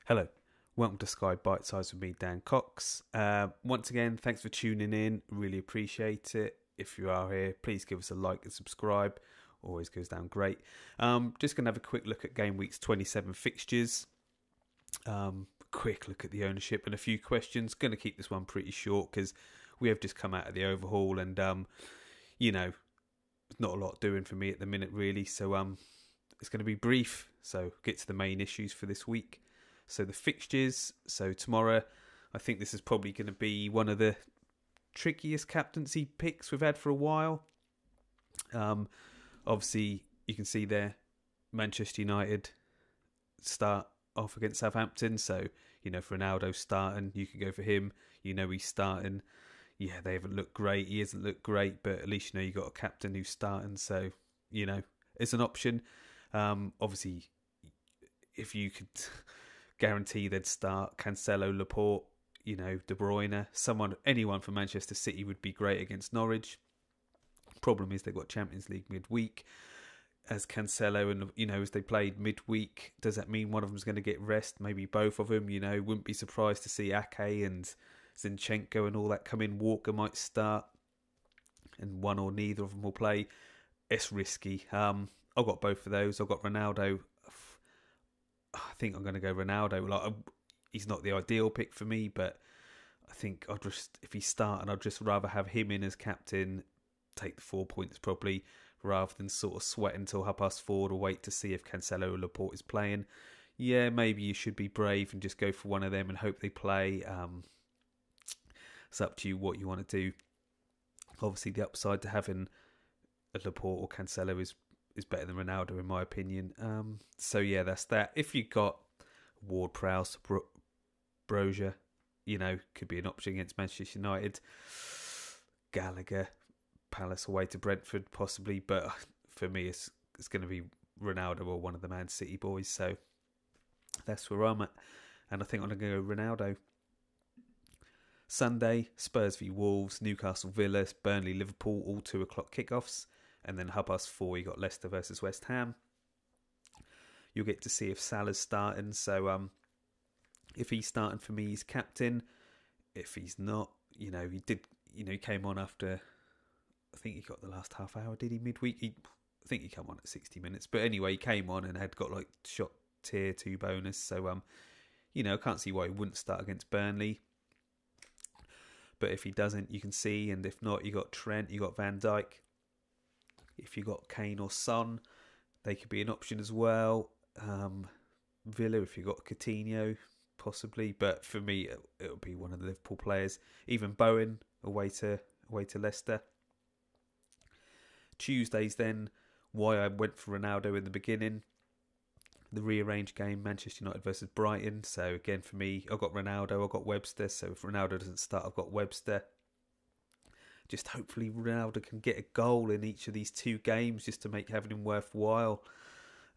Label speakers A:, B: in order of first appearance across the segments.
A: Hello, welcome to Sky Bite Size with me, Dan Cox. Once again, thanks for tuning in. Really appreciate it. If you are here, please give us a like and subscribe. Always goes down great. Just going to have a quick look at Gameweek's 27 fixtures. Quick look at the ownership and a few questions. Going to keep this one pretty short because we have just come out of the overhaul and, there's not a lot doing for me at the minute really. So it's going to be brief. So get to the main issues for this week. So the fixtures, so tomorrow, I think this is probably going to be one of the trickiest captaincy picks we've had for a while. Obviously, you can see there, Manchester United start off against Southampton. So, for Ronaldo starting, you can go for him. He's starting. Yeah, they haven't looked great. He hasn't looked great, but at least you've got a captain who's starting. So, it's an option. Obviously, if you could guarantee they'd start Cancelo, Laporte, De Bruyne, anyone from Manchester City would be great against Norwich. Problem is they've got Champions League midweek. As Cancelo and, as they played midweek, does that mean one of them's going to get rest? Maybe both of them, wouldn't be surprised to see Ake and Zinchenko and all that come in. Walker might start and one or neither of them will play. It's risky. I've got both of those. I've got Ronaldo. I think I'm going to go Ronaldo. He's not the ideal pick for me, but I think if he's starting, I'd just rather have him in as captain, take the 4 points probably, rather than sort of sweat until 4:30 to wait to see if Cancelo or Laporte is playing. Yeah, maybe you should be brave and just go for one of them and hope they play. It's up to you what you want to do. Obviously, the upside to having a Laporte or Cancelo is better than Ronaldo in my opinion. So yeah, that's that. If you got Ward-Prowse, Brozier, could be an option against Manchester United. Gallagher, Palace away to Brentford possibly, but for me it's going to be Ronaldo or one of the Man City boys. So that's where I'm at, and I think I'm going to go Ronaldo. Sunday, Spurs v Wolves, Newcastle Villa, Burnley Liverpool, all 2 o'clock kickoffs. And then 4:30, you got Leicester versus West Ham. You'll get to see if Salah's starting. So if he's starting for me, he's captain. If he's not, he came on after, I think he got the last half hour, did he, midweek? I think he came on at 60 minutes. But anyway, he came on and had got shot tier 2 bonus. So, I can't see why he wouldn't start against Burnley. But if he doesn't, you can see. And if not, you got Trent, you got Van Dijk. If you got Kane or Son, they could be an option as well. Villa, if you got Coutinho, possibly. But for me, it'll be one of the Liverpool players. Even Bowen away to Leicester. Tuesdays then, why I went for Ronaldo in the beginning. The rearranged game, Manchester United versus Brighton. So again, for me, I've got Ronaldo, I've got Webster. So if Ronaldo doesn't start, I've got Webster. Just hopefully Ronaldo can get a goal in each of these 2 games just to make having him worthwhile.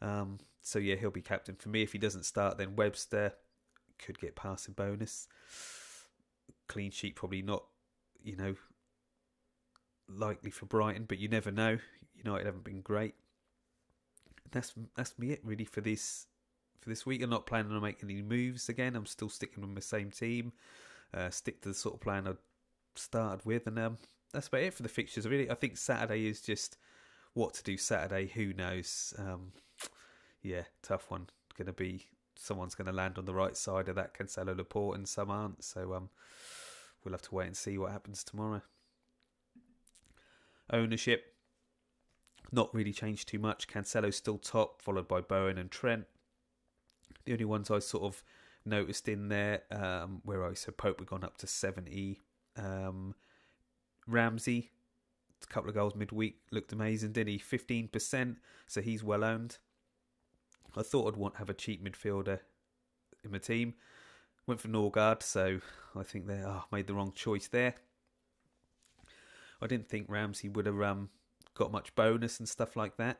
A: So yeah, he'll be captain for me. If he doesn't start, then Webster could get passing bonus. Clean sheet probably not, likely for Brighton, but you never know. United haven't been great. That's me it really for this week. I'm not planning on making any moves again. I'm still sticking with my same team. Stick to the sort of plan I started with, and that's about it for the fixtures. Really, I think Saturday is just what to do Saturday. Who knows? Yeah, tough one. Going to be someone's going to land on the right side of that Cancelo, Laporte, and some aren't. So we'll have to wait and see what happens tomorrow. Ownership, not really changed too much. Cancelo's still top, followed by Bowen and Trent. The only ones I sort of noticed in there, so Pope had gone up to 70. Ramsey, a couple of goals midweek, looked amazing, didn't he? 15%, so he's well owned. I thought I'd have a cheap midfielder in my team. Went for Norgard, so I think they made the wrong choice there. I didn't think Ramsey would have got much bonus and stuff like that.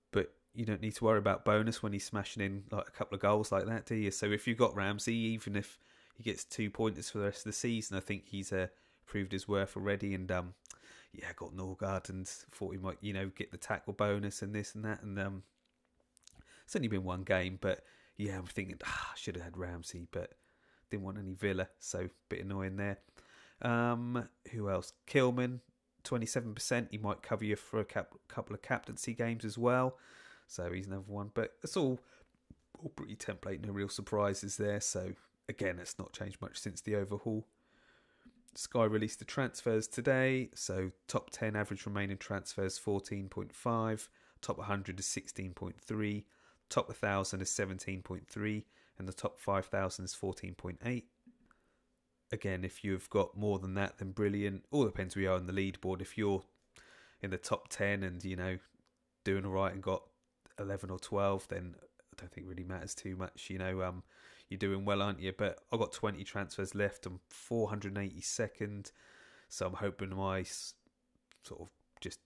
A: But you don't need to worry about bonus when he's smashing in a couple of goals like that, do you? So if you've got Ramsey, even if he gets 2 pointers for the rest of the season, I think he's proved his worth already. And I got Norgard and thought he might, get the tackle bonus and this and that. And it's only been 1 game, but Yeah, I'm thinking, I should have had Ramsey, but didn't want any Villa, so a bit annoying there. Who else? Kilman, 27%. He might cover you for a couple of captaincy games as well. So he's another one. But it's all pretty template, no real surprises there. So again, it's not changed much since the overhaul. Sky released the transfers today. So top 10 average remaining transfers 14.5. Top 100 is 16.3. Top 1,000 is 17.3. And the top 5,000 is 14.8. Again, if you've got more than that, then brilliant. All depends where you are on the leaderboard. If you're in the top 10 and, doing all right and got 11 or 12, then I don't think it really matters too much. You're doing well, aren't you? But I've got 20 transfers left. I'm 482nd. So I'm hoping my sort of just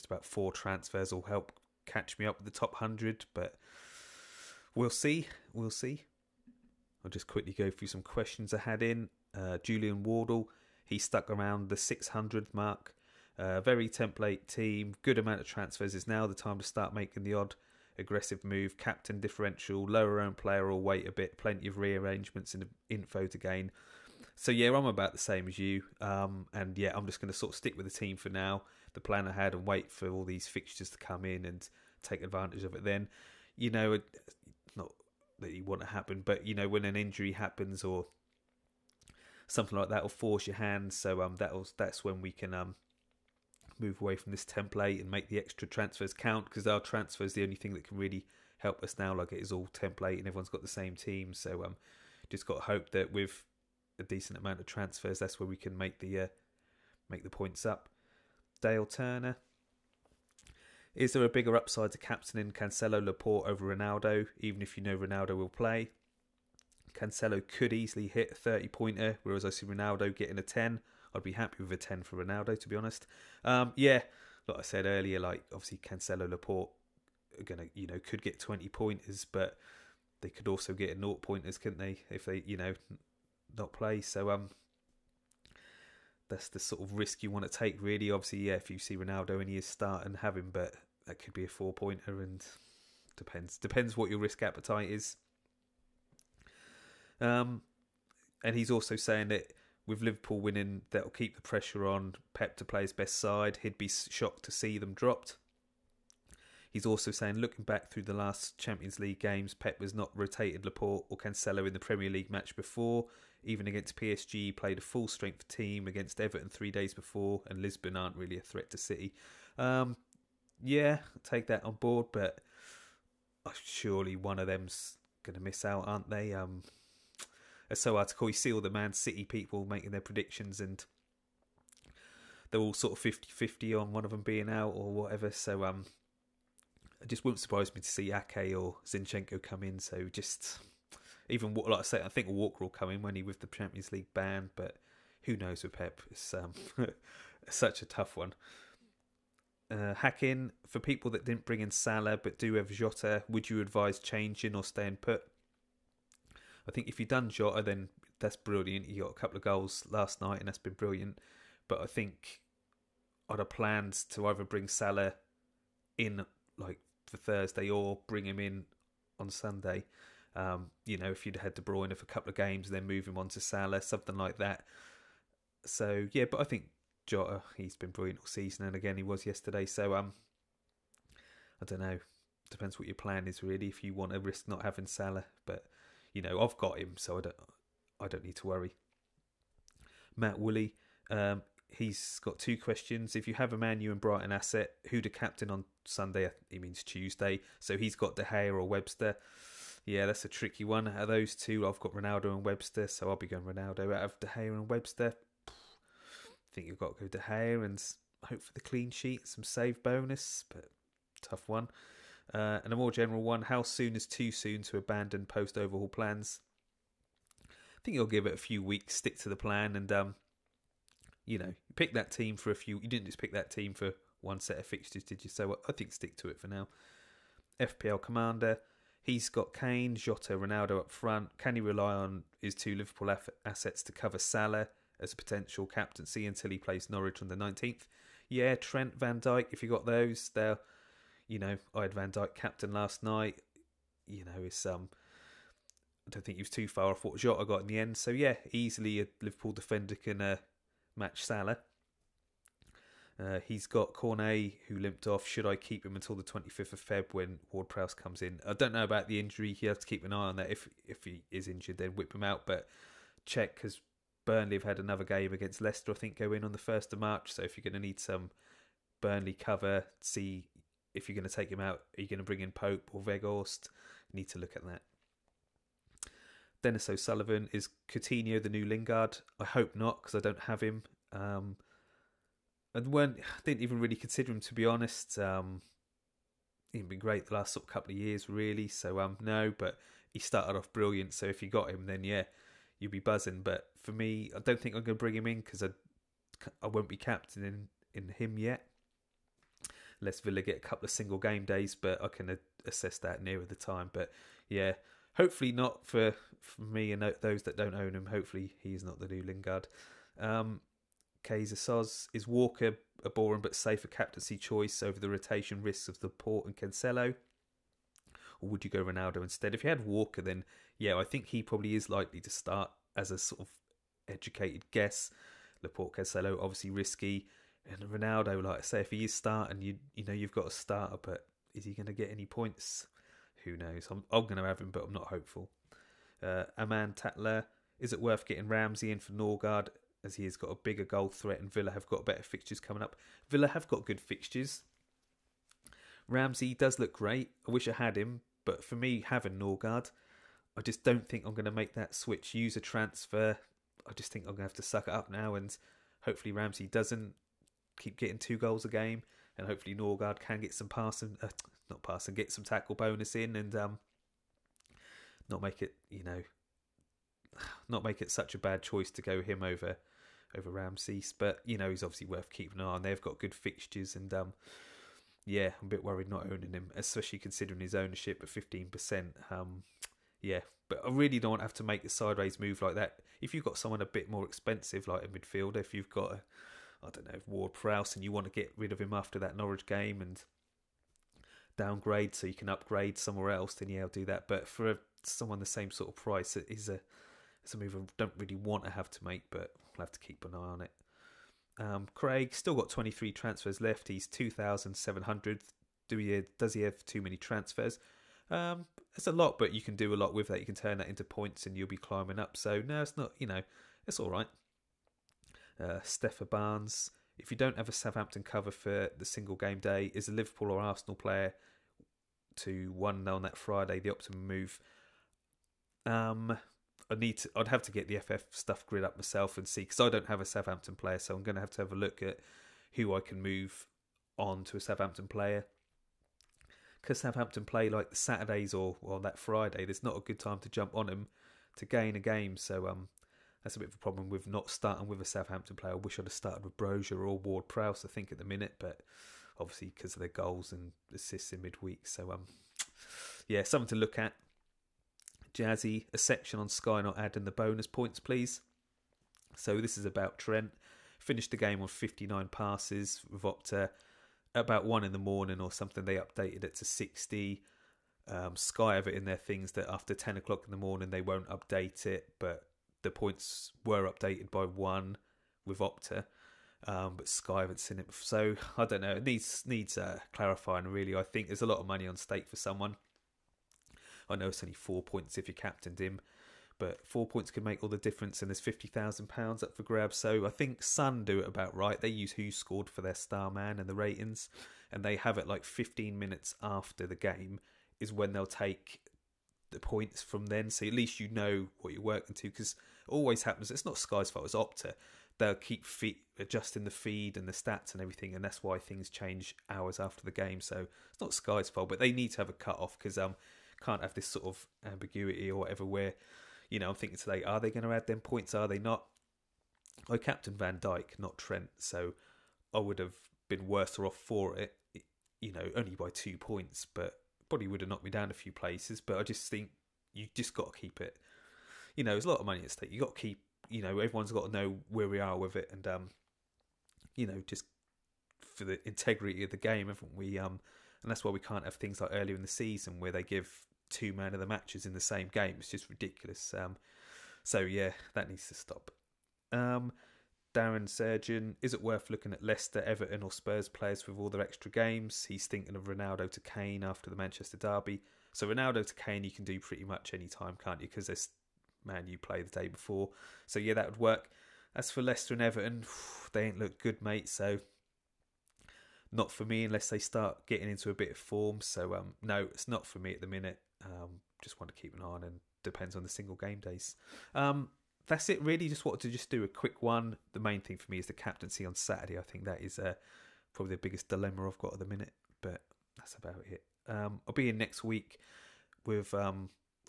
A: about 4 transfers will help catch me up with the top 100. But we'll see. I'll just quickly go through some questions I had in. Julian Wardle, he stuck around the 600 mark. Very template team, good amount of transfers. Is now the time to start making the odd aggressive move. Captain differential, lower own player or wait a bit. Plenty of rearrangements and info to gain. So yeah, I'm about the same as you. And yeah, I'm just going to sort of stick with the team for now. The plan I had, and wait for all these fixtures to come in and take advantage of it then. Not that you want to happen, but when an injury happens or something like that will force your hand. So that's when we can move away from this template and make the extra transfers count, because our transfer is the only thing that can really help us now. Like, it is all template and everyone's got the same team. So just got to hope that with a decent amount of transfers, that's where we can make the points up. Dale Turner. Is there a bigger upside to captaining Cancelo, Laporte over Ronaldo, even if you know Ronaldo will play? Cancelo could easily hit a 30-pointer, whereas I see Ronaldo getting a 10. I'd be happy with a 10 for Ronaldo, to be honest. Yeah, like I said earlier, like obviously Cancelo, Laporte are gonna, could get 20-pointers, but they could also get 0-pointers, couldn't they? If they, not play. So that's the sort of risk you want to take, really. Obviously, yeah, if you see Ronaldo and he is starting, have him, but that could be a 4-pointer, and depends what your risk appetite is. And he's also saying that with Liverpool winning, that'll keep the pressure on Pep to play his best side. He'd be shocked to see them dropped. He's also saying, looking back through the last Champions League games, Pep has not rotated Laporte or Cancelo in the Premier League match before. Even against PSG, he played a full-strength team against Everton 3 days before, and Lisbon aren't really a threat to City. Yeah, I'll take that on board, but surely one of them's going to miss out, aren't they? It's so hard to call. You see all the Man City people making their predictions, and they're all sort of 50-50 on one of them being out or whatever. So it just wouldn't surprise me to see Ake or Zinchenko come in. So just, even like I say, I think Walker will come in when he with the Champions League ban, but who knows with Pep? It's such a tough one. Hacking, for people that didn't bring in Salah but do have Jota, would you advise changing or staying put? I think if you've done Jota, then that's brilliant. You got a couple of goals last night, and that's been brilliant. But I think I'd have plans to either bring Salah in like for Thursday or bring him in on Sunday. If you'd had De Bruyne for a couple of games and then move him on to Salah, something like that. So yeah, but I think Jota, he's been brilliant all season, and again he was yesterday. So I don't know. Depends what your plan is, really. If you want to risk not having Salah, but I've got him, so I don't need to worry. Matt Woolley, he's got 2 questions. If you have a Man U and Brighton asset, who to captain on Sunday? He means Tuesday. So he's got De Gea or Webster. Yeah, that's a tricky one. Out of those 2, I've got Ronaldo and Webster, so I'll be going Ronaldo. Out of De Gea and Webster, I think you've got to go De Gea and hope for the clean sheet, some save bonus, but tough one. And a more general one, how soon is too soon to abandon post-overhaul plans? I think you'll give it a few weeks, stick to the plan, and pick that team for a few. You didn't just pick that team for one set of fixtures, did you? So I think stick to it for now. FPL Commander, he's got Kane, Jota, Ronaldo up front. Can he rely on his 2 Liverpool assets to cover Salah as a potential captaincy until he plays Norwich on the 19th? Yeah, Trent, Van Dijk, if you got those, they're, I had Van Dijk captain last night. It's I don't think he was too far off what Jota got in the end. So yeah, easily a Liverpool defender can match Salah. He's got Cornet, who limped off. Should I keep him until the 25th of Feb when Ward-Prowse comes in? I don't know about the injury. He has to keep an eye on that. If he is injured, then whip him out. But check, because Burnley have had another game against Leicester, I think, go in on the 1st of March. So if you're going to need some Burnley cover, see if you're going to take him out. Are you going to bring in Pope or Weghorst? You need to look at that. Dennis O'Sullivan, is Coutinho the new Lingard? I hope not, because I don't have him. I didn't even really consider him, to be honest. He's been great the last sort of couple of years, really. So no, but he started off brilliant. So if you got him, then yeah, you'd be buzzing. But for me, I don't think I'm going to bring him in because I won't be captaining in him yet. Unless Villa get a couple of single game days, but I can assess that nearer the time. But yeah, hopefully not for me and those that don't own him. Hopefully he's not the new Lingard. Kaiser Soz, is Walker a boring but safer captaincy choice over the rotation risks of Laporte and Cancelo? Or would you go Ronaldo instead? If you had Walker, then yeah, I think he probably is likely to start as a sort of educated guess. Laporte, Cancelo, obviously risky. And Ronaldo, like I say, if he is starting, you know you've got a starter, but is he going to get any points? Who knows? I'm going to have him, but I'm not hopeful. Aman Tatler, is it worth getting Ramsey in for Norgard, as he has got a bigger goal threat and Villa have got better fixtures coming up? Villa have got good fixtures. Ramsey does look great. I wish I had him, but for me, having Norgard, I just don't think I'm going to make that switch, use a transfer. I just think I'm going to have to suck it up now, and hopefully Ramsey doesn't keep getting 2 goals a game, and hopefully Norgard can get some get some tackle bonus in, and not make it, not make it such a bad choice to go him over Ramsey. But he's obviously worth keeping an eye on. They've got good fixtures, and yeah, I'm a bit worried not owning him, especially considering his ownership at 15%. Yeah, but I really don't want to have to make a sideways move like that. If you've got someone a bit more expensive, like a midfielder, if you've got Ward-Prowse, and you want to get rid of him after that Norwich game and downgrade so you can upgrade somewhere else, then yeah, I'll do that. But for someone the same sort of price, it's a move I don't really want to have to make, but I'll have to keep an eye on it. Craig, still got 23 transfers left. He's 2,700. Does he have too many transfers? It's a lot, but you can do a lot with that. You can turn that into points and you'll be climbing up. So no, it's not, it's all right. Stepha Barnes, if you don't have a Southampton cover for the single game day, is a Liverpool or Arsenal player to 1-0 on that Friday the optimum move? I'd have to get the FF stuff grid up myself and see, because I don't have a Southampton player, so I'm going to have a look at who I can move on to a Southampton player. Because Southampton play like the Saturdays or on that Friday, there's not a good time to jump on them to gain a game. So that's a bit of a problem with not starting with a Southampton player. I wish I'd have started with Brozier or Ward-Prowse, I think, at the minute, but obviously because of their goals and assists in midweek. So yeah, something to look at. Jazzy, a section on Sky not adding the bonus points, please. So this is about Trent. Finished the game on 59 passes with Opta. About 1 in the morning or something, they updated it to 60. Sky have it in their things that after 10 o'clock in the morning they won't update it, but the points were updated by 1 with Opta. But Sky haven't seen it. So I don't know. It needs clarifying, really. I think there's a lot of money on stake for someone. I know it's only 4 points if you captained him, but 4 points can make all the difference, and there's £50,000 up for grabs. So I think Sun do it about right. They use who scored for their star man and the ratings, and they have it like 15 minutes after the game is when they'll take the points from then. So at least you know what you're working to, because it always happens. It's not Sky's fault, it's Opta. They'll keep adjusting the feed and the stats and everything, and that's why things change hours after the game. So it's not Sky's fault, but they need to have a cut-off, because can't have this sort of ambiguity or whatever where, I'm thinking today, are they going to add them points? Are they not? I captained Van Dijk, not Trent, so I would have been worse off for it, only by 2 points, but probably would have knocked me down a few places. But I just think you just got to keep it. There's a lot of money at stake. You got to keep, everyone's got to know where we are with it, and just for the integrity of the game, haven't we? And that's why we can't have things like earlier in the season where they give 2 man of the matches in the same game. It's just ridiculous. So yeah, that needs to stop. Darren Surgeon, is it worth looking at Leicester, Everton or Spurs players with all their extra games? He's thinking of Ronaldo to Kane after the Manchester derby. So Ronaldo to Kane you can do pretty much any time, can't you? Because there's Man U play the day before. So yeah, that would work. As for Leicester and Everton, they ain't looked good, mate. So not for me unless they start getting into a bit of form. So no, it's not for me at the minute. Just want to keep an eye on, and depends on the single game days. That's it really. Just wanted to do a quick one. The main thing for me is the captaincy on Saturday. I think that is probably the biggest dilemma I've got at the minute, but that's about it. I'll be in next week with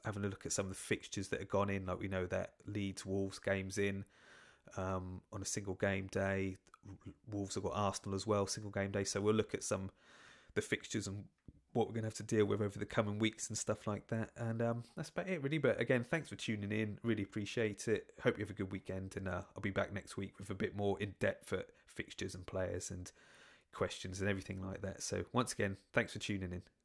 A: having a look at some of the fixtures that have gone in. Like we know that Leeds Wolves game's in on a single game day. Wolves have got Arsenal as well, single game day. So we'll look at some the fixtures and what we're going to have to deal with over the coming weeks and stuff like that. And that's about it really. But again, thanks for tuning in. Really appreciate it. Hope you have a good weekend. And I'll be back next week with a bit more in-depth at fixtures and players and questions and everything like that. So once again, thanks for tuning in.